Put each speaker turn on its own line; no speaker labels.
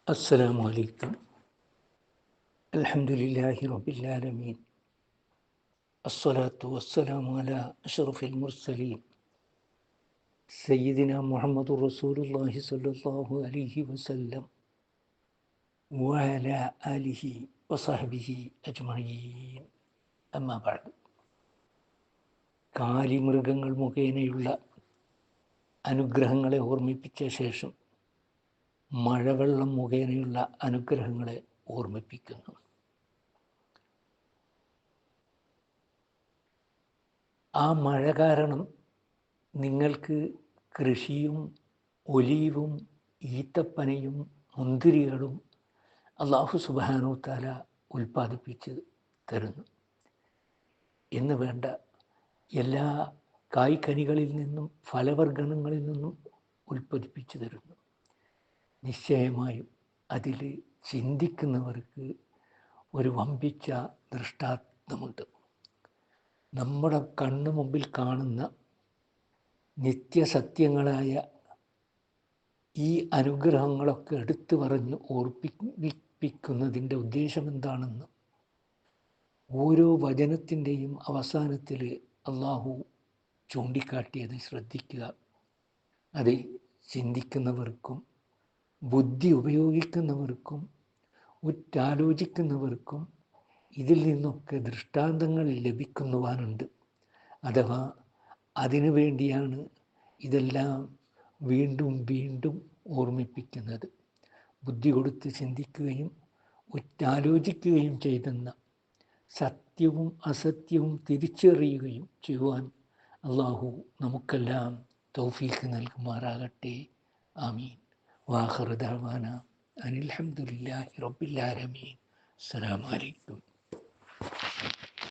السلام عليكم. الحمد لله رب العالمين. الصلاة والسلام على أشرف المرسلين سيدنا محمد رسول الله صلى الله عليه وسلم وعلى آله وصحبه أجمعين. أما بعد. കാലിമൃഗങ്ങൾ മുഖേനയുള്ള അനുഗ്രഹങ്ങളെ ഓർമ്മിപ്പിച്ച ശേഷം മഴവെള്ളം മുഖേനയുള്ള അനുഗ്രഹങ്ങളെ ഓർമ്മിപ്പിക്കുന്നു. ആ മഴ കാരണം നിങ്ങൾക്ക് കൃഷിയും ഒലീവും ഈത്തപ്പനയും മുന്തിരികളും അല്ലാഹു സുബ്ഹാനഹു വ തആല ഉൽപ്പാദിപ്പിച്ച് തരുന്നു. എന്ന് വേണ്ട എല്ലാ കായ്കനികളിൽ നിന്നും ഫലവർഗങ്ങളിൽ നിന്നും ഉൽപ്പാദിപ്പിച്ചു തരുന്നു. നിശ്ചയമായും അതിൽ ചിന്തിക്കുന്നവർക്ക് ഒരു വമ്പിച്ച ദൃഷ്ടാന്തമുണ്ട്. നമ്മുടെ കണ്ണു മുമ്പിൽ കാണുന്ന നിത്യസത്യങ്ങളായ ഈ അനുഗ്രഹങ്ങളൊക്കെ എടുത്തു പറഞ്ഞ് ഓർപ്പിക്കുന്നതിൻ്റെ ഉദ്ദേശം എന്താണെന്ന് ഓരോ വചനത്തിൻ്റെയും അവസാനത്തിൽ അള്ളാഹു ചൂണ്ടിക്കാട്ടിയത് ശ്രദ്ധിക്കുക. അത് ചിന്തിക്കുന്നവർക്കും ബുദ്ധി ഉപയോഗിക്കുന്നവർക്കും ഉറ്റാലോചിക്കുന്നവർക്കും ഇതിൽ നിന്നൊക്കെ ദൃഷ്ടാന്തങ്ങൾ ലഭിക്കുവാനുണ്ട്. അഥവാ അതിനു വേണ്ടിയാണ് ഇതെല്ലാം വീണ്ടും വീണ്ടും ഓർമ്മിപ്പിക്കുന്നത്. ബുദ്ധി കൊടുത്ത് ചിന്തിക്കുകയും ഉറ്റാലോചിക്കുകയും ചെയ്തെന്ന സത്യവും അസത്യവും തിരിച്ചറിയുകയും ചെയ്യുവാൻ അള്ളാഹു നമുക്കെല്ലാം തൗഫീഖ് നൽകുമാറാകട്ടെ. ആമീൻ. വാഖിറു ദഅ്വാനാ അനിൽ ഹംദുലില്ലാഹി റബ്ബിൽ ആലമീൻ. അസ്സലാമു അലൈക്കും.